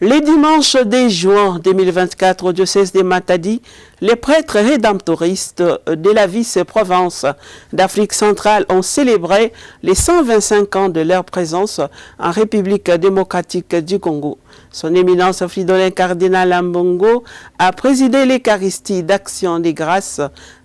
Les dimanches 10 juin 2024 au diocèse de Matadi, les prêtres rédemptoristes de la vice-province d'Afrique centrale ont célébré les 125 ans de leur présence en République démocratique du Congo. Son éminence Fridolin Cardinal Ambongo a présidé l'Eucharistie d'action des grâces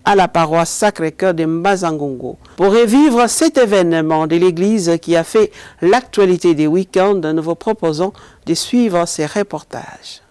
à la paroisse Sacré-Cœur de Mbazangongo. Pour revivre cet événement de l'Église qui a fait l'actualité des week-ends, nous vous proposons de suivre ces reportages.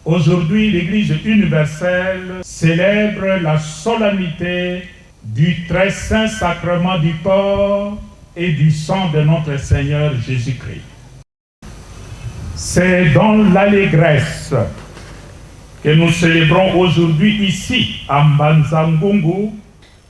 Aujourd'hui, l'Église universelle célèbre la solennité du très saint sacrement du corps et du sang de notre Seigneur Jésus-Christ. C'est dans l'allégresse que nous célébrons aujourd'hui ici, à Mbazangongo.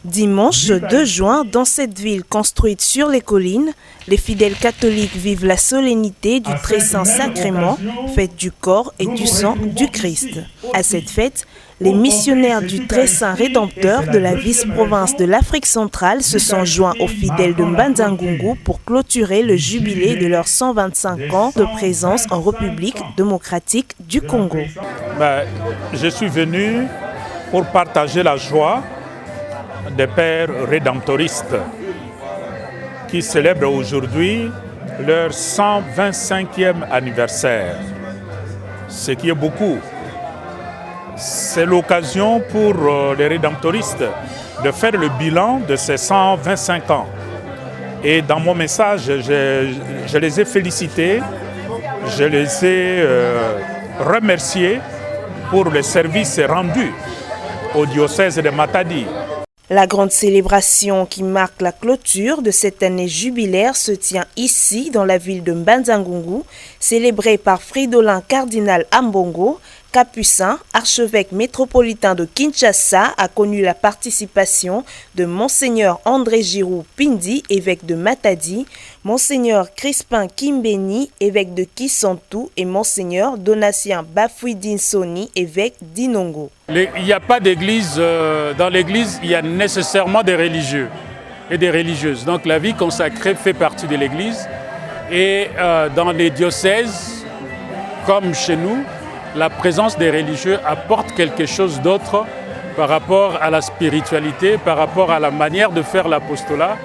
Dimanche 2 juin, dans cette ville construite sur les collines, les fidèles catholiques vivent la solennité du très saint sacrement, fête du corps et du sang du Christ. À cette fête, les missionnaires du très saint rédempteur de la vice-province de l'Afrique centrale se sont joints aux fidèles de Mbazangongo pour clôturer le jubilé de leurs 125 ans de présence en République démocratique du Congo. Je suis venu pour partager la joie des pères rédemptoristes qui célèbrent aujourd'hui leur 125e anniversaire, ce qui est beaucoup. C'est l'occasion pour les rédemptoristes de faire le bilan de ces 125 ans. Et dans mon message, je les ai félicités, je les ai remerciés pour le service rendu au diocèse de Matadi. La grande célébration qui marque la clôture de cette année jubilaire se tient ici, dans la ville de Mbazangongo, célébrée par Fridolin Cardinal Ambongo, capucin, archevêque métropolitain de Kinshasa, a connu la participation de Monseigneur André Giroux Pindi, évêque de Matadi, Monseigneur Crispin Kimbeni, évêque de Kisantu, et Monseigneur Donatien Bafouidine Soni, évêque d'Inongo. Il n'y a pas d'église, dans l'église il y a nécessairement des religieux et des religieuses. Donc la vie consacrée fait partie de l'église. Et dans les diocèses, comme chez nous, la présence des religieux apporte quelque chose d'autre par rapport à la spiritualité, par rapport à la manière de faire l'apostolat.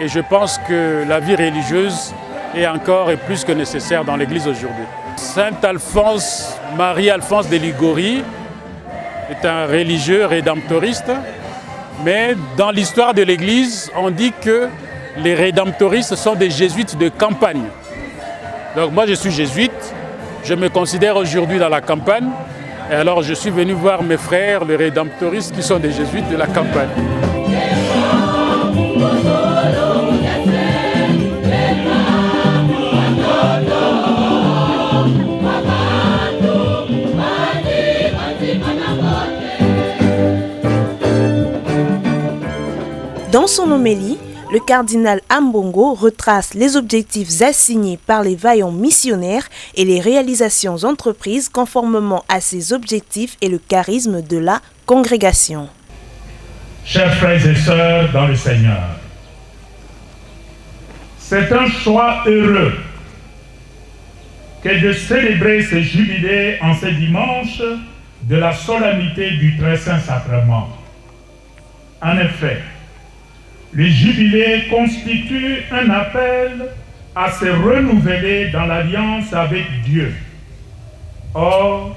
Et je pense que la vie religieuse est encore et plus que nécessaire dans l'église aujourd'hui. Saint Alphonse, Marie-Alphonse de Ligorie, est un religieux rédemptoriste, mais dans l'histoire de l'Église, on dit que les rédemptoristes sont des jésuites de campagne. Donc moi je suis jésuite, je me considère aujourd'hui dans la campagne, et alors je suis venu voir mes frères, les rédemptoristes qui sont des jésuites de la campagne. Dans son homélie, le cardinal Ambongo retrace les objectifs assignés par les vaillants missionnaires et les réalisations entreprises conformément à ces objectifs et le charisme de la congrégation. Chers frères et sœurs dans le Seigneur, c'est un choix heureux que de célébrer ce jubilé en ce dimanche de la solennité du très saint sacrement. En effet, le jubilé constitue un appel à se renouveler dans l'alliance avec Dieu. Or,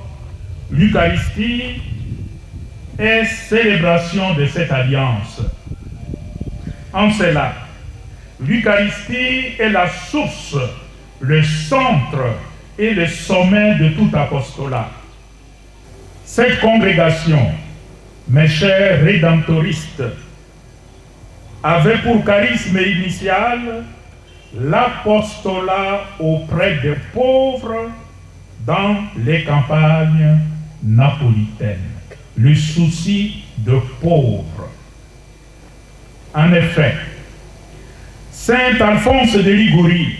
l'Eucharistie est célébration de cette alliance. En cela, l'Eucharistie est la source, le centre et le sommet de tout apostolat. Cette congrégation, mes chers rédemptoristes, avait pour charisme initial l'apostolat auprès des pauvres dans les campagnes napolitaines, le souci de pauvres. En effet, saint Alphonse de Ligorie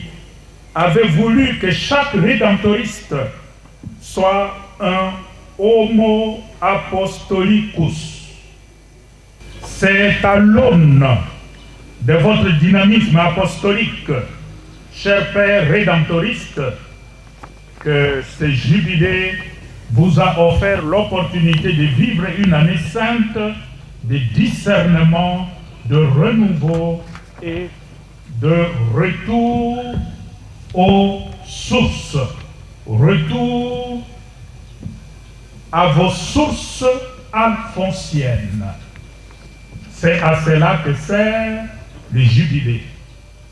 avait voulu que chaque rédemptoriste soit un homo apostolicus. C'est à l'aune de votre dynamisme apostolique, chers pères rédemptoristes, que ce jubilé vous a offert l'opportunité de vivre une année sainte de discernement, de renouveau et de retour aux sources, retour à vos sources alphonsiennes. C'est à cela que sert le jubilé,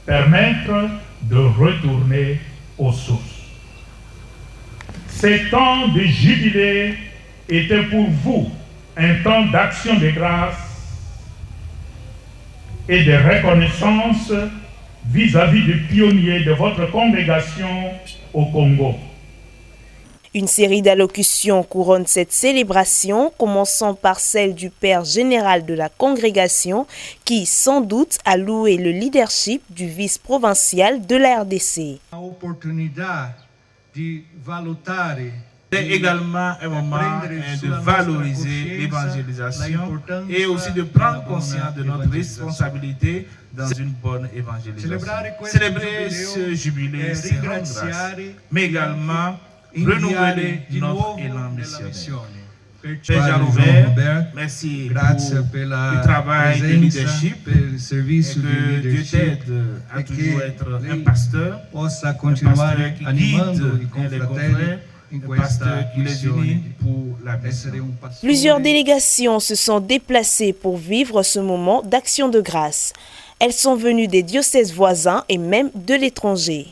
permettre de retourner aux sources. Ces temps de jubilé étaient pour vous un temps d'action de grâce et de reconnaissance vis-à-vis des pionniers de votre congrégation au Congo. Une série d'allocutions couronne cette célébration, commençant par celle du père général de la congrégation qui, sans doute, a loué le leadership du vice-provincial de la RDC. C'est également un moment de valoriser l'évangélisation et aussi de prendre conscience de notre responsabilité dans une bonne évangélisation. Célébrer ce jubilé, c'est rendre grâce, mais également renouveler notre élan missionnaire. Père Jean-Robert, merci pour le travail de leadership et que Dieu t'aide à toujours être un pasteur qui guide les confrères, un pasteur qui les unit pour la mission. Plusieurs délégations se sont déplacées pour vivre ce moment d'action de grâce. Elles sont venues des diocèses voisins et même de l'étranger.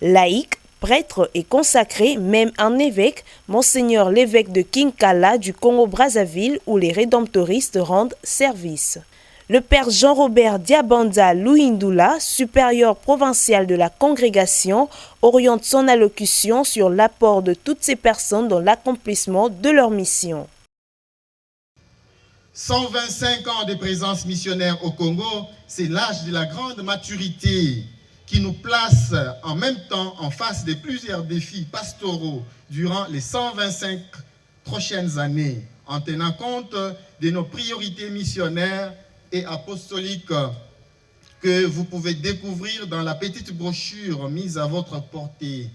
Laïcs, prêtre et consacré, même un évêque, Monseigneur l'évêque de Kinkala du Congo-Brazzaville, où les rédemptoristes rendent service. Le père Jean-Robert Diabanda Louindula, supérieur provincial de la congrégation, oriente son allocution sur l'apport de toutes ces personnes dans l'accomplissement de leur mission. 125 ans de présence missionnaire au Congo, c'est l'âge de la grande maturité qui nous place en même temps en face de plusieurs défis pastoraux durant les 125 prochaines années, en tenant compte de nos priorités missionnaires et apostoliques que vous pouvez découvrir dans la petite brochure mise à votre portée.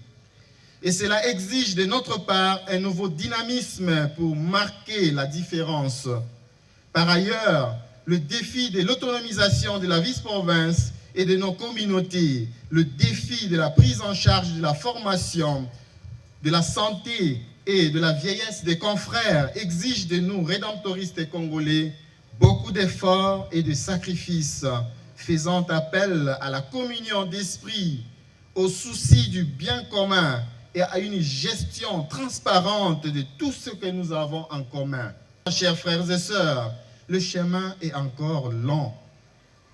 Et cela exige de notre part un nouveau dynamisme pour marquer la différence. Par ailleurs, le défi de l'autonomisation de la vice-province et de nos communautés, le défi de la prise en charge de la formation, de la santé et de la vieillesse des confrères exige de nous, rédemptoristes congolais, beaucoup d'efforts et de sacrifices, faisant appel à la communion d'esprit, au souci du bien commun et à une gestion transparente de tout ce que nous avons en commun. Chers frères et sœurs, le chemin est encore long.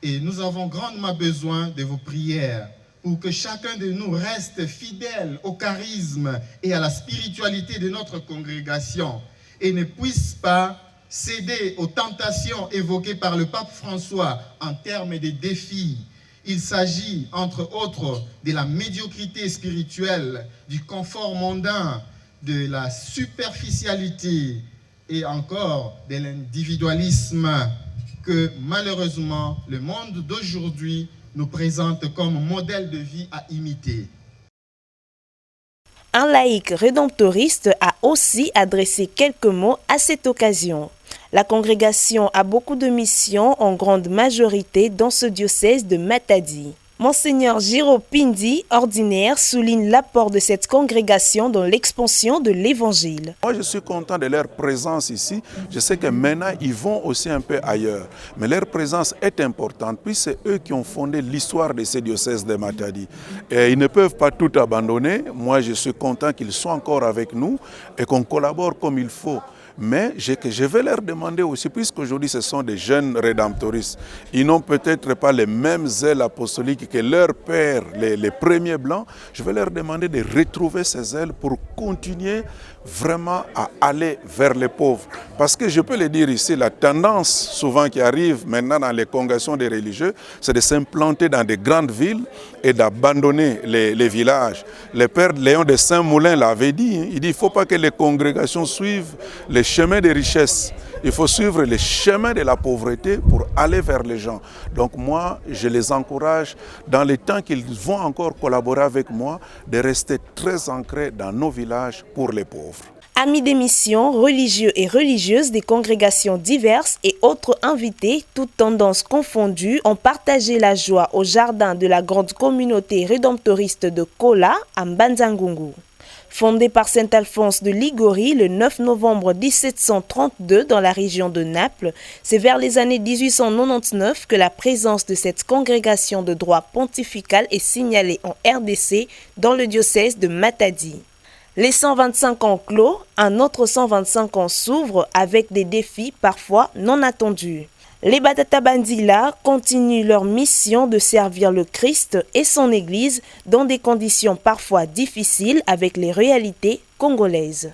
Et nous avons grandement besoin de vos prières pour que chacun de nous reste fidèle au charisme et à la spiritualité de notre congrégation et ne puisse pas céder aux tentations évoquées par le pape François en termes de défis. Il s'agit, entre autres, de la médiocrité spirituelle, du confort mondain, de la superficialité et encore de l'individualisme que malheureusement le monde d'aujourd'hui nous présente comme modèle de vie à imiter. Un laïc rédemptoriste a aussi adressé quelques mots à cette occasion. La congrégation a beaucoup de missions en grande majorité dans ce diocèse de Matadi. Monseigneur Giro Pindi, ordinaire, souligne l'apport de cette congrégation dans l'expansion de l'évangile. Moi, je suis content de leur présence ici. Je sais que maintenant, ils vont aussi un peu ailleurs. Mais leur présence est importante, puis c'est eux qui ont fondé l'histoire de ces diocèses de Matadi. Et ils ne peuvent pas tout abandonner. Moi, je suis content qu'ils soient encore avec nous et qu'on collabore comme il faut. Mais je vais leur demander aussi, puisqu'aujourd'hui ce sont des jeunes rédemptoristes, ils n'ont peut-être pas les mêmes ailes apostoliques que leurs pères, les premiers blancs, je vais leur demander de retrouver ces ailes pour continuer vraiment à aller vers les pauvres. Parce que je peux le dire ici, la tendance souvent qui arrive maintenant dans les congrégations des religieux, c'est de s'implanter dans des grandes villes et d'abandonner les villages. Le père Léon de Saint-Moulin l'avait dit, il dit il ne faut pas que les congrégations suivent les chemins des richesses. Il faut suivre les chemins de la pauvreté pour aller vers les gens. Donc moi, je les encourage, dans les temps qu'ils vont encore collaborer avec moi, de rester très ancrés dans nos villages pour les pauvres. Amis d'émission, religieux et religieuses des congrégations diverses et autres invités, toutes tendances confondues, ont partagé la joie au jardin de la grande communauté rédemptoriste de Kola à Mbanza-Ngungu. Fondée par saint Alphonse de Liguori le 9 novembre 1732 dans la région de Naples, c'est vers les années 1899 que la présence de cette congrégation de droit pontifical est signalée en RDC dans le diocèse de Matadi. Les 125 ans clos, un autre 125 ans s'ouvre avec des défis parfois non attendus. Les Batata Bandila continuent leur mission de servir le Christ et son Église dans des conditions parfois difficiles avec les réalités congolaises.